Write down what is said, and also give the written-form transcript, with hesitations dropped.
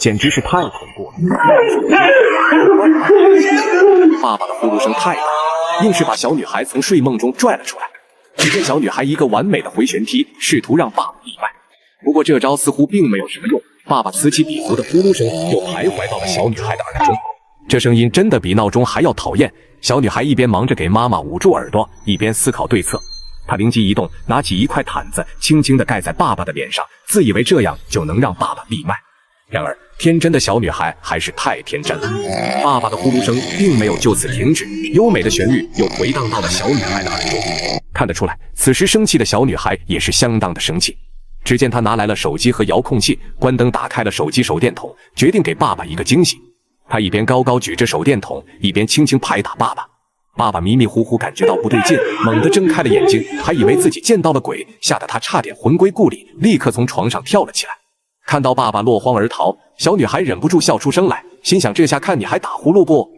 简直是太恐怖了。爸爸的呼噜声太大，硬是把小女孩从睡梦中拽了出来。只见小女孩一个完美的回旋踢，试图让爸爸闭麦。不过这招似乎并没有什么用，爸爸此起彼伏的呼噜声又徘徊到了小女孩的耳中。这声音真的比闹钟还要讨厌。小女孩一边忙着给妈妈捂住耳朵，一边思考对策。她灵机一动，拿起一块毯子，轻轻地盖在爸爸的脸上，自以为这样就能让爸爸闭麦。然而，天真的小女孩还是太天真了。爸爸的呼噜声并没有就此停止，优美的旋律又回荡到了小女孩的耳中。看得出来，此时生气的小女孩也是相当的生气。只见她拿来了手机和遥控器，关灯打开了手机手电筒，决定给爸爸一个惊喜。她一边高高举着手电筒，一边轻轻拍打爸爸。爸爸迷迷糊糊感觉到不对劲，猛地睁开了眼睛，还以为自己见到了鬼，吓得他差点魂归故里，立刻从床上跳了起来。看到爸爸落荒而逃，小女孩忍不住笑出声来，心想这下看你还打呼噜不？